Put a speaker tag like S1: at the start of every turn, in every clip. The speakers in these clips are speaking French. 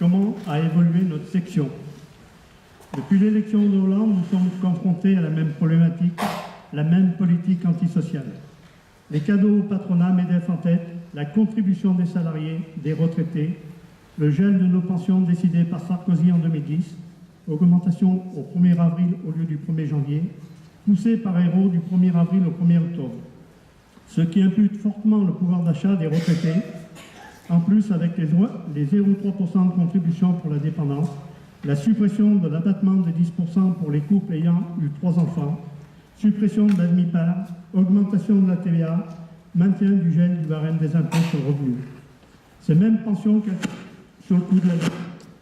S1: comment a évolué notre section. Depuis l'élection de Hollande, nous sommes confrontés à la même problématique, la même politique antisociale. Les cadeaux au patronat, MEDEF en tête, la contribution des salariés, des retraités, le gel de nos pensions décidé par Sarkozy en 2010, augmentation au 1er avril au lieu du 1er janvier, poussé par Ayrault du 1er avril au 1er octobre. Ce qui impute fortement le pouvoir d'achat des retraités, en plus avec les 0,3% de contribution pour la dépendance, la suppression de l'abattement de 10% pour les couples ayant eu 3 enfants, suppression de la demi-part, augmentation de la TVA, maintien du gel du barème des impôts sur le revenu. Ces mêmes pensions sur le coût de la vie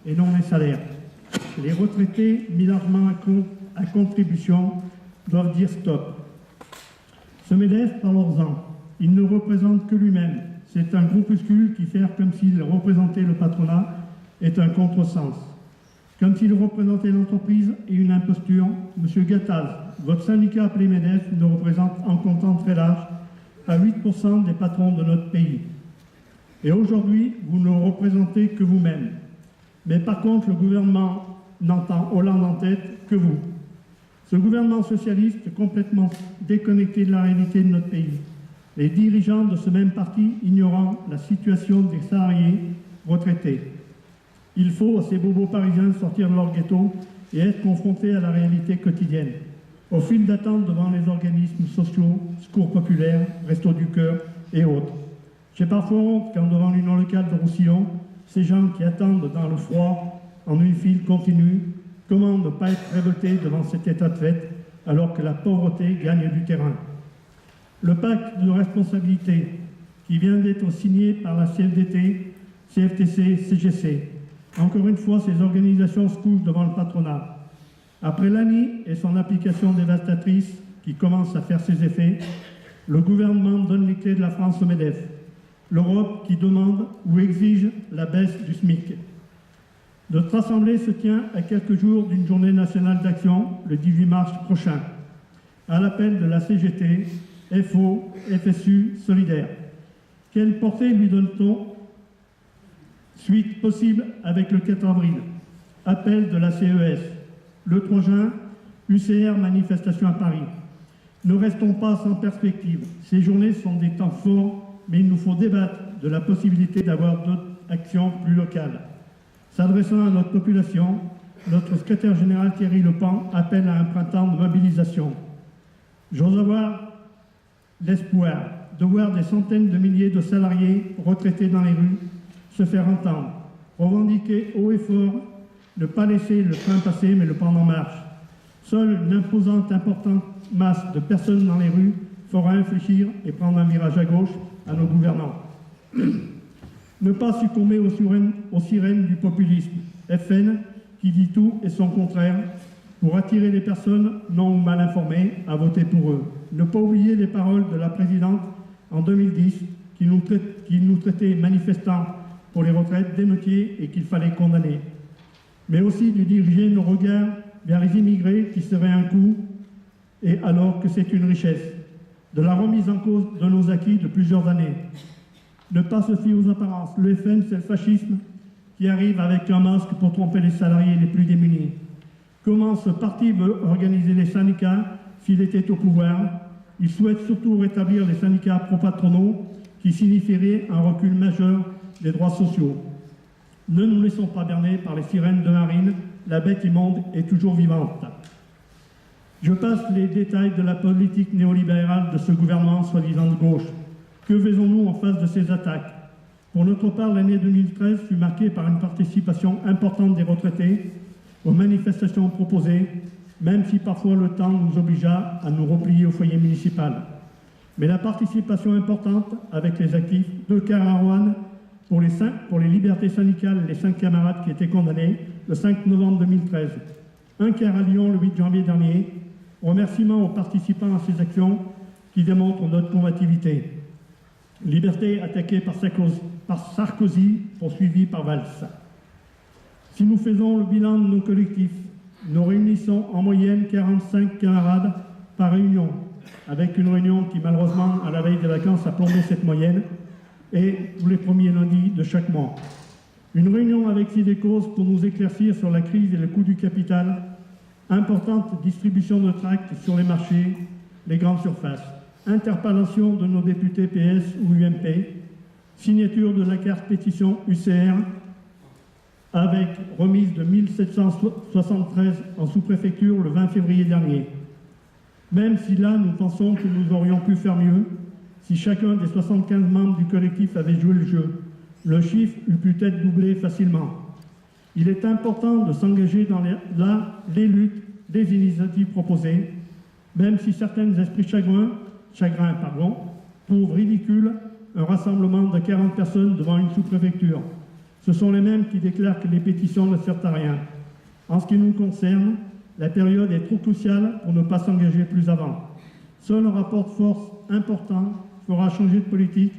S1: et non les salaires. Les retraités mis largement à contribution doivent dire stop. Ce MEDEF, parlons-en, il ne représente que lui-même. C'est un groupuscule qui fait comme s'il représentait le patronat est un contresens. Comme s'il représentait l'entreprise et une imposture, M. Gattaz, votre syndicat appelé MEDEF ne représente en comptant très large à 8% des patrons de notre pays. Et aujourd'hui, vous ne représentez que vous-même. Mais par contre, le gouvernement n'entend Hollande en tête que vous. Ce gouvernement socialiste complètement déconnecté de la réalité de notre pays. Les dirigeants de ce même parti ignorant la situation des salariés retraités. Il faut à ces bobos parisiens sortir de leur ghetto et être confrontés à la réalité quotidienne. Au fil d'attente devant les organismes sociaux, secours populaires, restos du cœur et autres. J'ai parfois honte quand devant l'union locale de Roussillon, ces gens qui attendent dans le froid, en une file continue, comment ne pas être révoltés devant cet état de fait alors que la pauvreté gagne du terrain. Le pacte de responsabilité qui vient d'être signé par la CFDT, CFTC, CGC. Encore une fois, ces organisations se couchent devant le patronat. Après l'ANI et son application dévastatrice qui commence à faire ses effets, le gouvernement donne les clés de la France au MEDEF. L'Europe qui demande ou exige la baisse du SMIC. Notre assemblée se tient à quelques jours d'une journée nationale d'action, le 18 mars prochain, à l'appel de la CGT, FO, FSU, Solidaire. Quelle portée lui donne-t-on? Suite possible avec le 4 avril, appel de la CES. Le 3 juin, UCR, manifestation à Paris. Ne restons pas sans perspective. Ces journées sont des temps forts, mais il nous faut débattre de la possibilité d'avoir d'autres actions plus locales. S'adressant à notre population, notre secrétaire général Thierry Lepan appelle à un printemps de mobilisation. J'ose avoir l'espoir de voir des centaines de milliers de salariés retraités dans les rues se faire entendre, revendiquer haut et fort, ne pas laisser le train passer mais le prendre en marche. Seule une imposante, importante masse de personnes dans les rues fera infléchir et prendre un virage à gauche à nos gouvernants. Ne pas succomber aux sirènes du populisme, FN, qui dit tout et son contraire, pour attirer les personnes non ou mal informées à voter pour eux. Ne pas oublier les paroles de la présidente en 2010, qui nous traitait manifestants pour les retraites d'émeutiers et qu'il fallait condamner. Mais aussi de diriger nos regards vers les immigrés qui seraient un coût, et alors que c'est une richesse. De la remise en cause de nos acquis de plusieurs années. Ne pas se fier aux apparences. Le FN, c'est le fascisme qui arrive avec un masque pour tromper les salariés les plus démunis. Comment ce parti veut organiser les syndicats s'il était au pouvoir? Il souhaite surtout rétablir les syndicats pro-patronaux qui signifieraient un recul majeur des droits sociaux. Ne nous laissons pas berner par les sirènes de Marine, la bête immonde est toujours vivante. Je passe les détails de la politique néolibérale de ce gouvernement soi-disant de gauche. Que faisons-nous en face de ces attaques? Pour notre part, l'année 2013 fut marquée par une participation importante des retraités aux manifestations proposées, même si parfois le temps nous obligea à nous replier au foyer municipal. Mais la participation importante avec les actifs, 2 quarts à Roanne, pour les libertés syndicales, les 5 camarades qui étaient condamnés le 5 novembre 2013. 1 quart à Lyon le 8 janvier dernier. Remerciements aux participants à ces actions qui démontrent notre combativité. Liberté attaquée par Sarkozy, poursuivie par Valls. Si nous faisons le bilan de nos collectifs, nous réunissons en moyenne 45 camarades par réunion, avec une réunion qui malheureusement, à la veille des vacances, a plombé cette moyenne, et tous les premiers lundis de chaque mois. Une réunion avec Sidecos pour nous éclaircir sur la crise et le coût du capital, importante distribution de tracts sur les marchés, les grandes surfaces, interpellation de nos députés PS ou UMP, signature de la carte pétition UCR avec remise de 1773 en sous-préfecture le 20 février dernier. Même si là, nous pensons que nous aurions pu faire mieux, si chacun des 75 membres du collectif avait joué le jeu, le chiffre eût pu être doublé facilement. Il est important de s'engager dans les luttes, les initiatives proposées, même si certains esprits chagrins trouvent ridicule un rassemblement de 40 personnes devant une sous-préfecture. Ce sont les mêmes qui déclarent que les pétitions ne servent à rien. En ce qui nous concerne, la période est trop cruciale pour ne pas s'engager plus avant. Seul un rapport de force important fera changer de politique,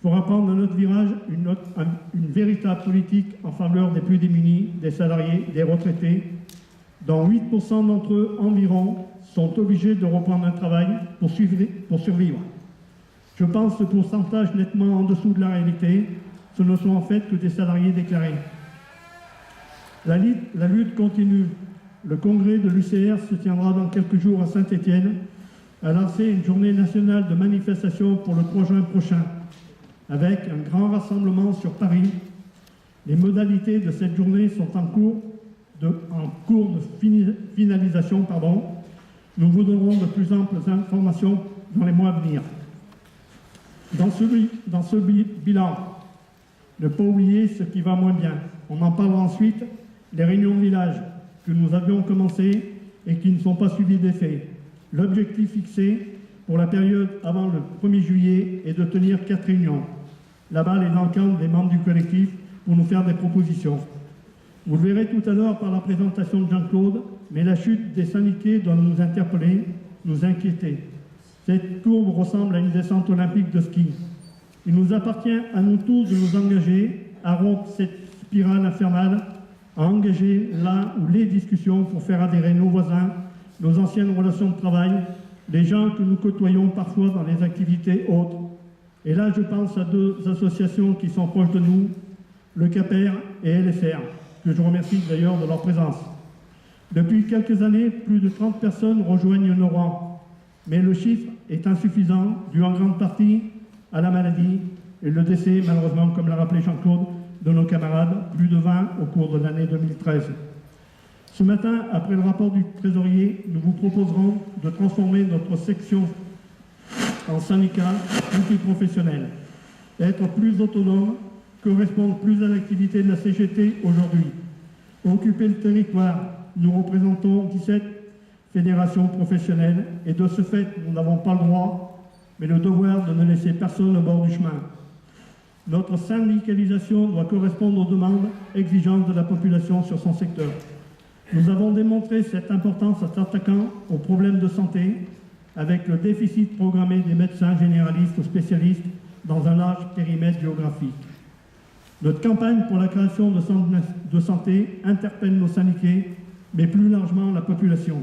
S1: fera prendre à notre virage une véritable politique en faveur des plus démunis, des salariés, des retraités, dont 8% d'entre eux environ sont obligés de reprendre un travail pour survivre. Je pense ce pourcentage nettement en dessous de la réalité. Ce ne sont en fait que des salariés déclarés. La lutte continue. Le congrès de l'UCR se tiendra dans quelques jours à Saint-Étienne, a lancé une journée nationale de manifestation pour le 3 juin prochain, avec un grand rassemblement sur Paris. Les modalités de cette journée sont en cours de finalisation. Nous vous donnerons de plus amples informations dans les mois à venir. Dans ce bilan, ne pas oublier ce qui va moins bien. On en parlera ensuite, les réunions de village que nous avions commencées et qui ne sont pas suivies d'effet. L'objectif fixé pour la période avant le 1er juillet est de tenir 4 réunions. La balle est dans le camp des membres du collectif pour nous faire des propositions. Vous le verrez tout à l'heure par la présentation de Jean-Claude, mais la chute des syndiqués doit nous interpeller, nous inquiéter. Cette courbe ressemble à une descente olympique de ski. Il nous appartient à nous tous de nous engager à rompre cette spirale infernale, à engager là ou les discussions pour faire adhérer nos voisins, nos anciennes relations de travail, les gens que nous côtoyons parfois dans les activités autres. Et là, je pense à 2 associations qui sont proches de nous, le CAPER et LFR, que je remercie d'ailleurs de leur présence. Depuis quelques années, plus de 30 personnes rejoignent nos rangs, mais le chiffre est insuffisant, dû en grande partie à la maladie et le décès, malheureusement, comme l'a rappelé Jean-Claude, de nos camarades, plus de 20 au cours de l'année 2013. Ce matin, après le rapport du trésorier, nous vous proposerons de transformer notre section en syndicat multiprofessionnel, être plus autonome, correspondre plus à l'activité de la CGT aujourd'hui, occuper le territoire. Nous représentons 17 fédérations professionnelles et de ce fait, nous n'avons pas le droit, mais le devoir de ne laisser personne au bord du chemin. Notre syndicalisation doit correspondre aux demandes exigeantes de la population sur son secteur. Nous avons démontré cette importance en s'attaquant aux problèmes de santé avec le déficit programmé des médecins généralistes ou spécialistes dans un large périmètre géographique. Notre campagne pour la création de centres de santé interpelle nos syndiqués, mais plus largement la population,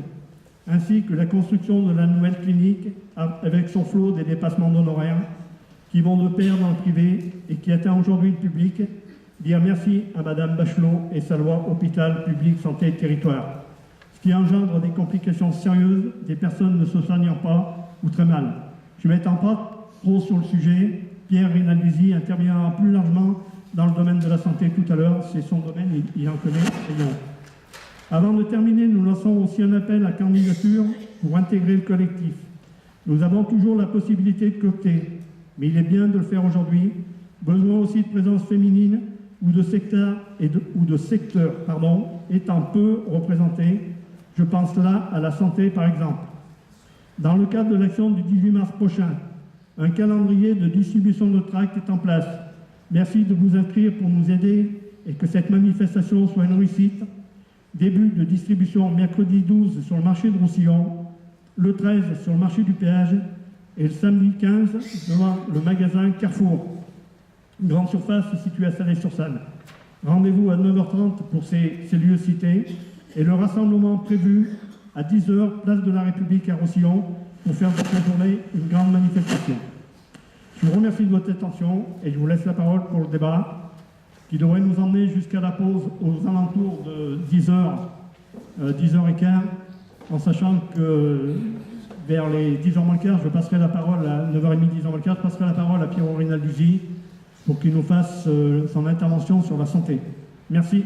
S1: ainsi que la construction de la nouvelle clinique avec son flot des dépassements d'honoraires qui vont de pair dans le privé et qui atteint aujourd'hui le public. Dire merci à Madame Bachelot et sa loi Hôpital Public Santé et Territoire, ce qui engendre des complications sérieuses des personnes ne se soignant pas ou très mal. Je ne m'étends pas trop sur le sujet. Pierre Rinaldi interviendra plus largement dans le domaine de la santé tout à l'heure. C'est son domaine, il en connaît. Avant de terminer, nous lançons aussi un appel à candidature pour intégrer le collectif. Nous avons toujours la possibilité de coopter, mais il est bien de le faire aujourd'hui. Besoin aussi de présence féminine ou de secteurs étant peu représentés. Je pense là à la santé par exemple. Dans le cadre de l'action du 18 mars prochain, un calendrier de distribution de tracts est en place. Merci de vous inscrire pour nous aider et que cette manifestation soit une réussite. Début de distribution mercredi 12 sur le marché de Roussillon, le 13 sur le marché du péage et le samedi 15 devant le magasin Carrefour. Une grande surface située à Salé-sur-Saône. Rendez-vous à 9h30 pour ces lieux cités et le rassemblement prévu à 10h, place de la République à Roussillon, pour faire de cette journée une grande manifestation. Je vous remercie de votre attention et je vous laisse la parole pour le débat. qui devrait nous emmener jusqu'à la pause aux alentours de 10h, 10h15, en sachant que vers les 10h moins le quart, je passerai la parole à 9h30, 10h moins le quart, je passerai la parole à Pierre Rinaldugi pour qu'il nous fasse son intervention sur la santé. Merci.